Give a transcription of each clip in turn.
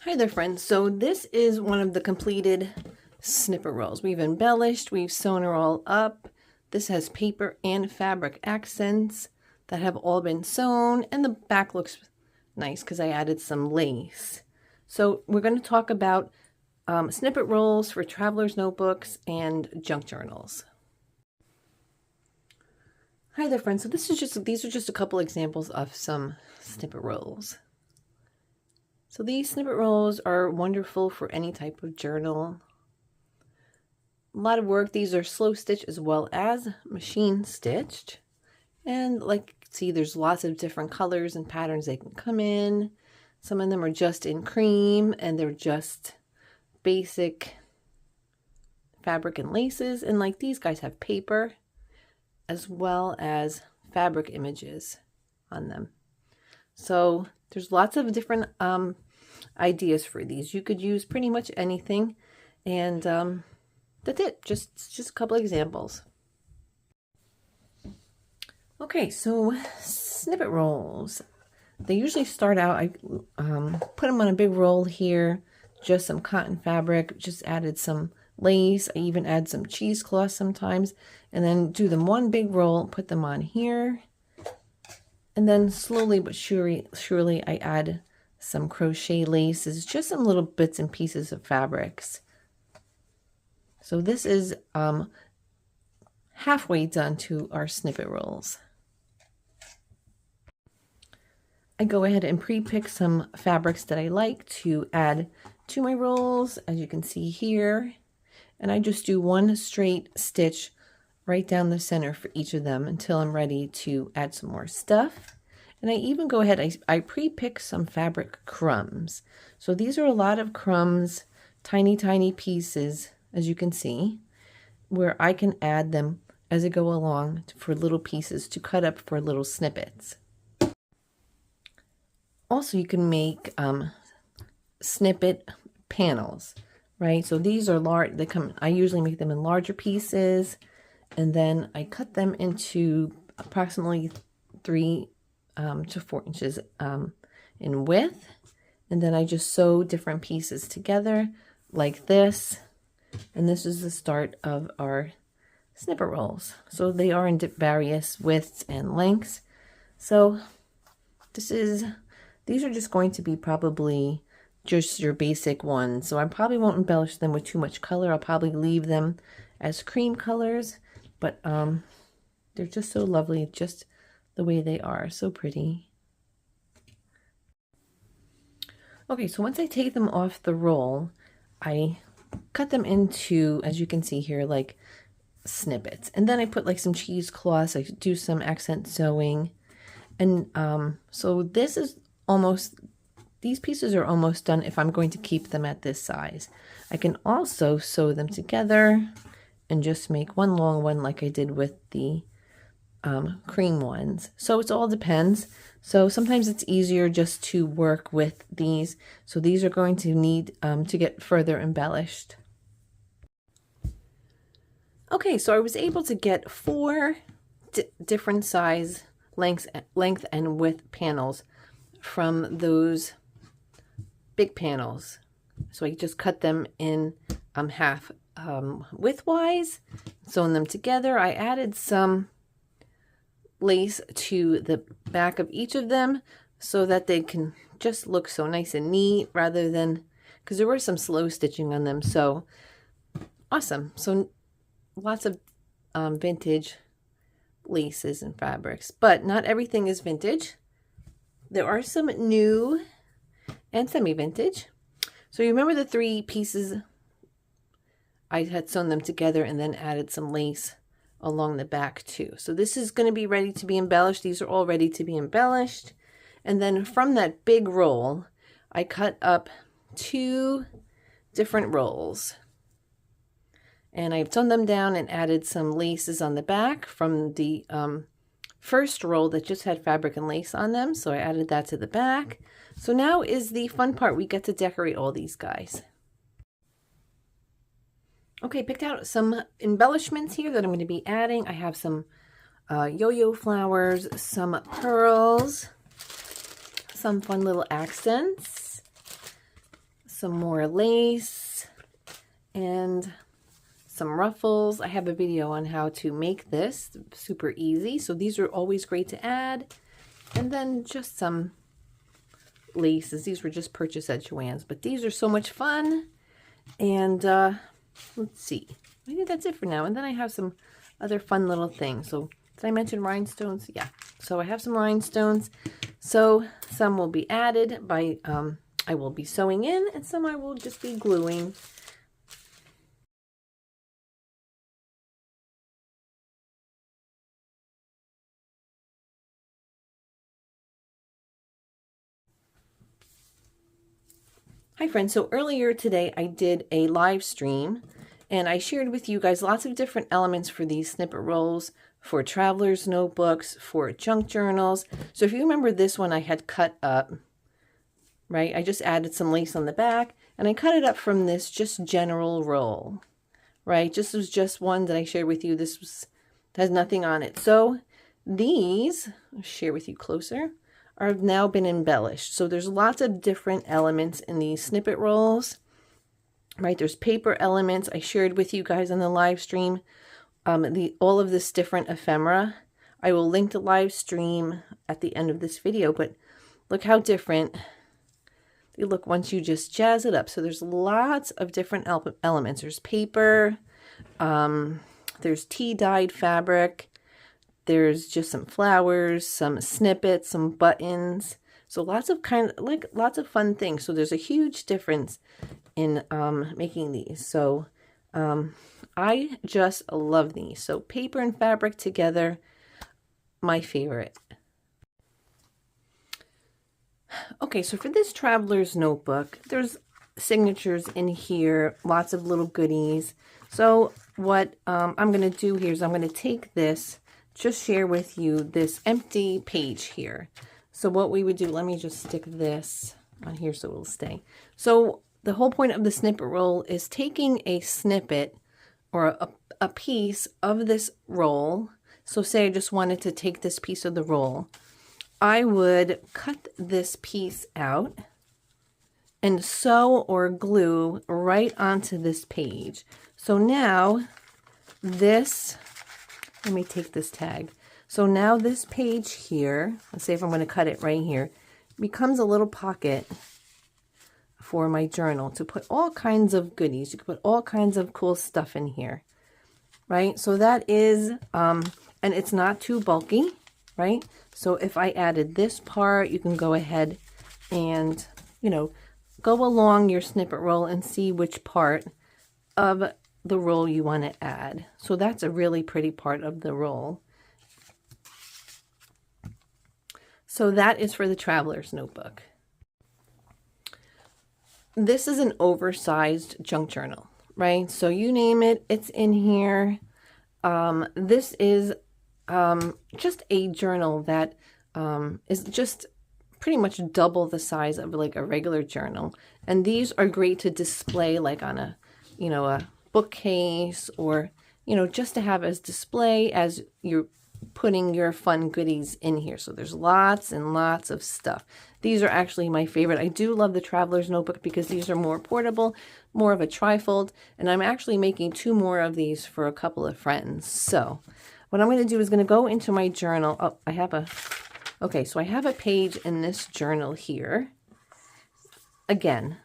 Hi there, friends. So this is one of the completed snippet rolls. We've embellished, we've sewn her all up. This has paper and fabric accents that have all been sewn, and the back looks nice because I added some lace. So we're going to talk about snippet rolls for traveler's notebooks and junk journals. Hi there, friends. So these are just a couple examples of some snippet rolls. So these snippet rolls are wonderful for any type of journal. A lot of work. These are slow stitch as well as machine stitched. And like you can see, there's lots of different colors and patterns they can come in. Some of them are just in cream and they're just basic fabric and laces. And like these guys have paper as well as fabric images on them. So there's lots of different ideas for these. You could use pretty much anything, and that's it. Just a couple examples. Okay, so snippet rolls. They usually start out, I put them on a big roll here, just some cotton fabric, just added some lace. I even add some cheesecloth sometimes, and then do them one big roll, put them on here. And then slowly but surely I add some crochet laces, just some little bits and pieces of fabrics. So this is halfway done to our snippet rolls. I go ahead and pre-pick some fabrics that I like to add to my rolls, as you can see here. And I just do one straight stitch right down the center for each of them until I'm ready to add some more stuff. And I even go ahead, I pre-pick some fabric crumbs. So these are a lot of crumbs, tiny pieces, as you can see, where I can add them as I go along for little pieces to cut up for little snippets. Also, you can make snippet panels, right? So these are large, I usually make them in larger pieces, and then I cut them into approximately 3 to 4 inches in width, and then I just sew different pieces together like this, and this is the start of our snippet rolls. So they are in various widths and lengths. So these are just going to be probably just your basic ones. So I probably won't embellish them with too much color. I'll probably leave them as cream colors, but they're just so lovely, just the way they are. So pretty. Okay, so once I take them off the roll, I cut them into, as you can see here, like snippets. And then I put like some cheesecloths. I do some accent sewing. And so these pieces are almost done if I'm going to keep them at this size. I can also sew them together and just make one long one like I did with the cream ones. So it all depends. So sometimes it's easier just to work with these. So these are going to need to get further embellished. Okay, so I was able to get 4 different size length and width panels from those big panels. So I just cut them in half widthwise, sewn them together. I added some lace to the back of each of them so that they can just look so nice and neat, rather than, because there were some slow stitching on them. So awesome. So lots of vintage laces and fabrics, but not everything is vintage. There are some new and semi-vintage. So you remember the 3 pieces? I had sewn them together and then added some lace along the back too. So this is going to be ready to be embellished. These are all ready to be embellished. And then from that big roll, I cut up 2 different rolls. And I've sewn them down and added some laces on the back from the first roll that just had fabric and lace on them. So I added that to the back. So now is the fun part. We get to decorate all these guys. Okay, picked out some embellishments here that I'm going to be adding. I have some yo-yo flowers, some pearls, some fun little accents, some more lace and some ruffles. I have a video on how to make this, super easy. So these are always great to add. And then just some laces. These were just purchased at Joann's, but these are so much fun. And let's see, I think that's it for now. And then I have some other fun little things. So did I mention rhinestones? Yeah. So I have some rhinestones. So some will be added by, I will be sewing in, and some I will just be gluing. Hi friends, so earlier today I did a live stream and I shared with you guys lots of different elements for these snippet rolls, for traveler's notebooks, for junk journals. So if you remember this one I had cut up, right? I just added some lace on the back and I cut it up from this just general roll, right? This was just one that I shared with you. This has nothing on it. So these, I'll share with you closer, have now been embellished. So there's lots of different elements in these snippet rolls, right? There's paper elements. I shared with you guys on the live stream all of this different ephemera. I will link the live stream at the end of this video, but look how different they look once you just jazz it up. So there's lots of different elements. There's paper, there's tea-dyed fabric, there's just some flowers, some snippets, some buttons. So lots of lots of fun things. So there's a huge difference in making these. So I just love these. So paper and fabric together, my favorite. Okay, so for this traveler's notebook, there's signatures in here, lots of little goodies. So what I'm going to do here is I'm going to take this, just share with you this empty page here. So what we would do, let me just stick this on here so it'll stay. So the whole point of the snippet roll is taking a snippet or a piece of this roll. So say I just wanted to take this piece of the roll. I would cut this piece out and sew or glue right onto this page. So now this, let me take this tag. So now this page here, let's say if I'm going to cut it right here, becomes a little pocket for my journal to put all kinds of goodies. You can put all kinds of cool stuff in here, right? So that is, and it's not too bulky, right? So if I added this part, you can go ahead and, you know, go along your snippet roll and see which part of the roll you want to add. So that's a really pretty part of the roll. So that is for the traveler's notebook. This is an oversized junk journal, right? So you name it, it's in here. This is just a journal that is just pretty much double the size of like a regular journal. And these are great to display like on a, you know, a bookcase or, you know, just to have as display as you're putting your fun goodies in here. So there's lots and lots of stuff. These are actually my favorite. I do love the traveler's notebook because these are more portable, more of a trifold, and I'm actually making 2 more of these for a couple of friends. So what I'm going to do is going to go into my journal. Oh, I have a, okay, so I have a page in this journal here again,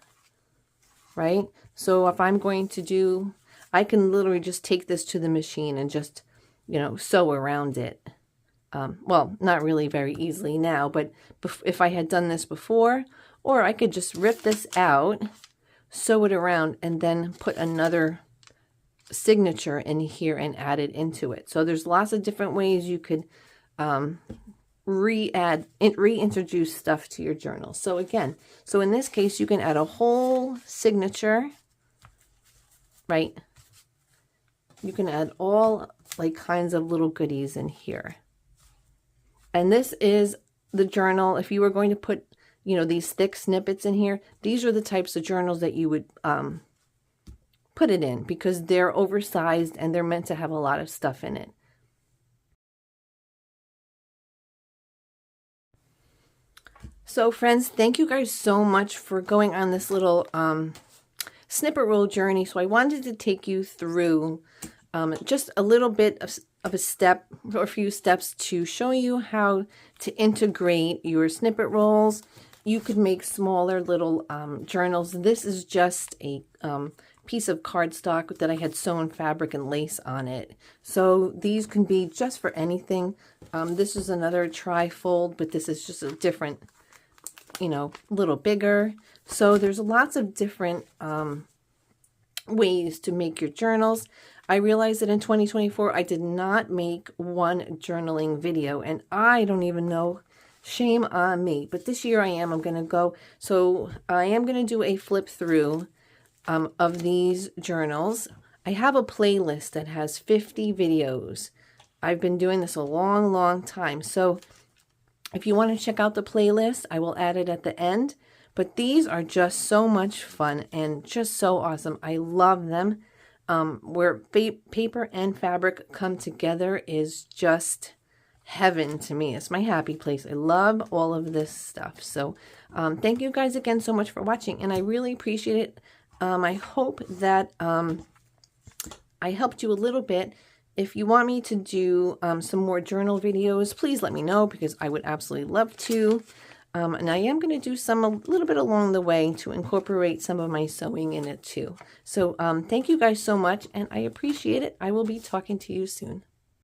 right? So if I'm going to do, I can literally just take this to the machine and just, you know, sew around it. Well, not really very easily now, but if I had done this before, or I could just rip this out, sew it around, and then put another signature in here and add it into it. So there's lots of different ways you could reintroduce stuff to your journal. So again, so in this case, you can add a whole signature, right? You can add all like kinds of little goodies in here. And this is the journal. If you were going to put, you know, these thick snippets in here, these are the types of journals that you would put it in because they're oversized and they're meant to have a lot of stuff in it. So friends, thank you guys so much for going on this little snippet roll journey. So I wanted to take you through just a little bit of a step or a few steps to show you how to integrate your snippet rolls. You could make smaller little journals. This is just a piece of cardstock that I had sewn fabric and lace on it. So these can be just for anything. This is another tri-fold, but this is just a different, you know, a little bigger. So there's lots of different ways to make your journals. I realized that in 2024, I did not make one journaling video, and I don't even know, shame on me. But this year I'm going to go. So I am going to do a flip through of these journals. I have a playlist that has 50 videos. I've been doing this a long time. So if you want to check out the playlist, I will add it at the end. But these are just so much fun and just so awesome. I love them. Where paper and fabric come together is just heaven to me. It's my happy place. I love all of this stuff. So thank you guys again so much for watching, and I really appreciate it. I hope that I helped you a little bit. If you want me to do some more journal videos, please let me know, because I would absolutely love to. And I am going to do some a little bit along the way to incorporate some of my sewing in it too. So thank you guys so much, and I appreciate it. I will be talking to you soon.